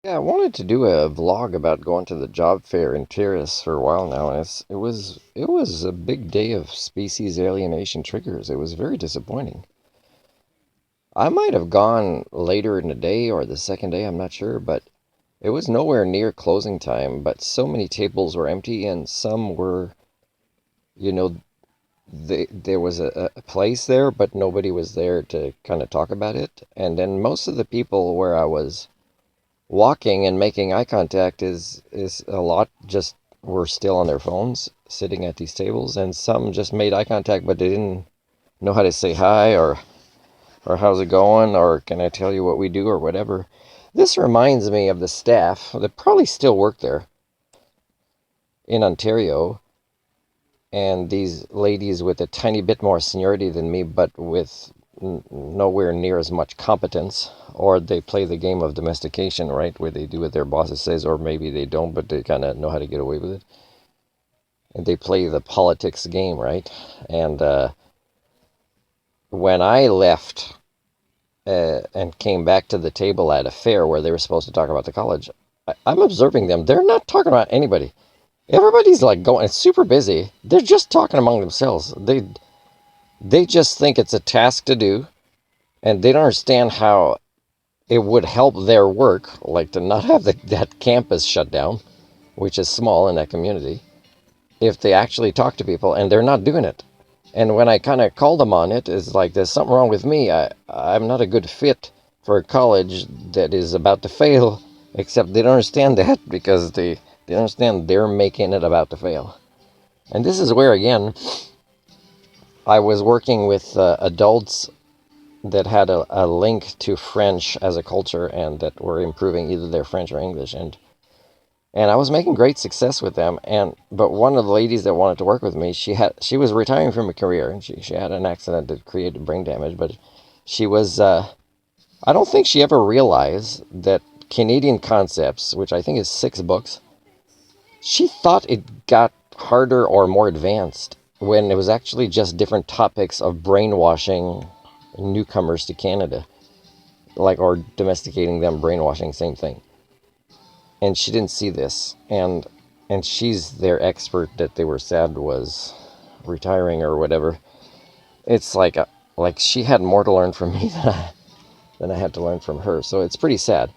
Yeah, I wanted to do a vlog about going to the job fair in Paris for a while now, and it was a big day of species alienation triggers. It was very disappointing. I might have gone later in the day or the second day, I'm not sure, but it was nowhere near closing time, but so many tables were empty and some were, you know, there was a place there, but nobody was there to kind of talk about it. And then most of the people where I was walking and making eye contact is a lot just were still on their phones sitting at these tables, and some just made eye contact but they didn't know how to say hi or how's it going or can I tell you what we do or whatever. This reminds me of the staff that probably still work there in Ontario, and these ladies with a tiny bit more seniority than me but with nowhere near as much competence, or they play the game of domestication, right, where they do what their bosses says, or maybe they don't but they kind of know how to get away with it, and they play the politics game, right. And when I left and came back to the table at a fair where they were supposed to talk about the college, I'm observing them. They're not talking about anybody. Everybody's like going, it's super busy. They're just talking among themselves. They just think it's a task to do, and they don't understand how it would help their work, like to not have that campus shut down, which is small in that community, if they actually talk to people, and they're not doing it. And when I kind of called them on it, it's like there's something wrong with me. I'm not a good fit for a college that is about to fail, except they don't understand that because they understand they're making it about to fail. And this is where, again, I was working with adults that had a link to French as a culture and that were improving either their French or English. And I was making great success with them. And but one of the ladies that wanted to work with me, she was retiring from a career, and she had an accident that created brain damage. But she was I don't think she ever realized that Canadian Concepts, which I think is 6 books, she thought it got harder or more advanced when it was actually just different topics of brainwashing newcomers to Canada, like, or domesticating them, brainwashing, same thing. And she didn't see this, and she's their expert that they were sad was retiring or whatever. It's like she had more to learn from me than I had to learn from her. So it's pretty sad.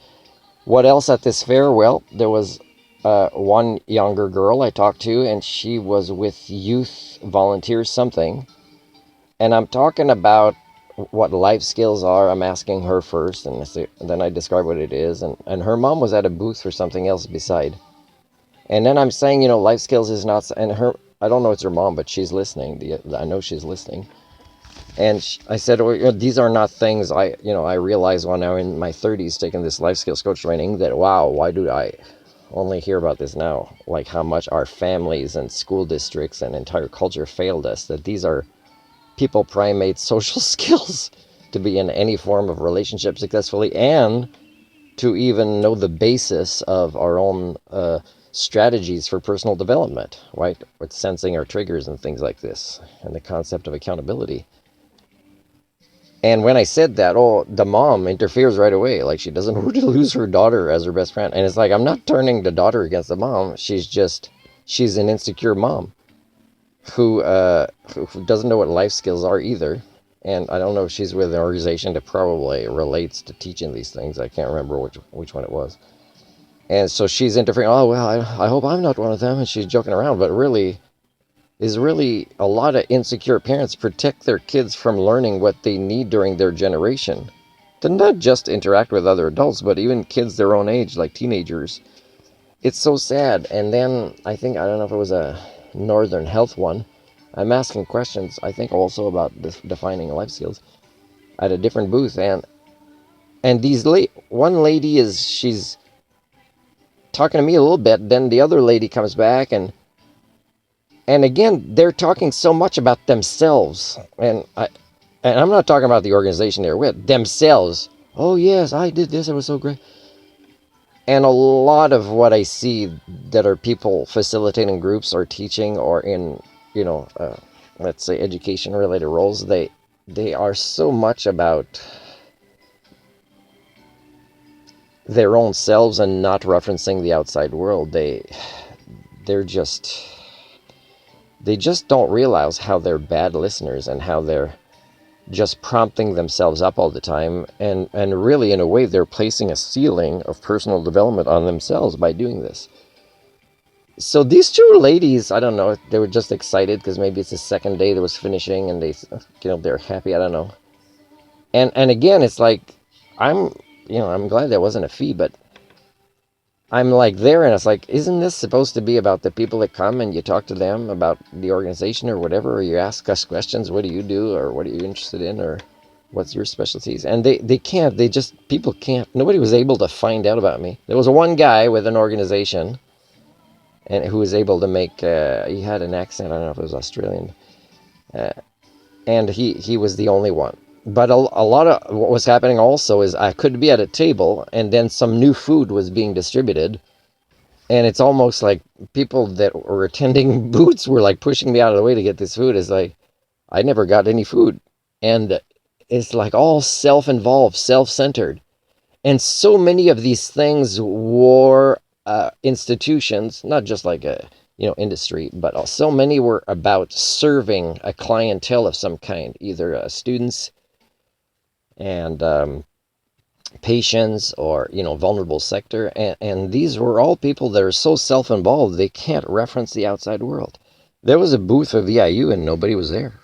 What else at this fair? Well, there was one younger girl I talked to, and she was with youth volunteers something. And I'm talking about what life skills are. I'm asking her first, and then I describe what it is. And her mom was at a booth for something else beside. And then I'm saying, life skills is not, and her, I don't know it's her mom, but she's listening. I know she's listening. And I said, well, these are not things I realized when I'm in my 30s taking this life skills coach training that, wow, why do I only hear about this now? Like how much our families and school districts and entire culture failed us, that these are people primate social skills to be in any form of relationship successfully and to even know the basis of our own strategies for personal development, right? With sensing our triggers and things like this, and the concept of accountability. And when I said that, oh, the mom interferes right away. Like she doesn't want to lose her daughter as her best friend. And it's like, I'm not turning the daughter against the mom. She's an insecure mom who doesn't know what life skills are either. And I don't know if she's with an organization that probably relates to teaching these things. I can't remember which one it was. And so she's interfering. Oh, well, I hope I'm not one of them. And she's joking around. But really a lot of insecure parents protect their kids from learning what they need during their generation. To not just interact with other adults, but even kids their own age, like teenagers. It's so sad. And then I don't know if it was a Northern Health one. I'm asking questions, I think also about defining life skills at a different booth. And one lady she's talking to me a little bit. Then the other lady comes back, and again, they're talking so much about themselves. And I'm not talking about the organization they're with, themselves. Oh, yes, I did this. It was so great. And a lot of what I see that are people facilitating groups or teaching or in, let's say education related roles, they are so much about their own selves and not referencing the outside world. They're just they just don't realize how they're bad listeners and how they're just prompting themselves up all the time, and really in a way they're placing a ceiling of personal development on themselves by doing this. So these two ladies, I don't know, they were just excited because maybe it's the second day that was finishing, and they're happy. I don't know. And again, it's like I'm I'm glad there wasn't a fee, but I'm like there, and it's like, isn't this supposed to be about the people that come and you talk to them about the organization or whatever, or you ask us questions, what do you do, or what are you interested in, or what's your specialties? And they can't, people can't, nobody was able to find out about me. There was one guy with an organization and who was able to make, he had an accent, I don't know if it was Australian, uh, and he was the only one. But a lot of what was happening also is I could be at a table and then some new food was being distributed, and it's almost like people that were attending booths were like pushing me out of the way to get this food. It's like I never got any food, and it's like all self-involved, self-centered, and so many of these things were institutions, not just like a industry, but so many were about serving a clientele of some kind, either students and patients, or vulnerable sector, and these were all people that are so self-involved they can't reference the outside world. There was a booth of VIU and nobody was there.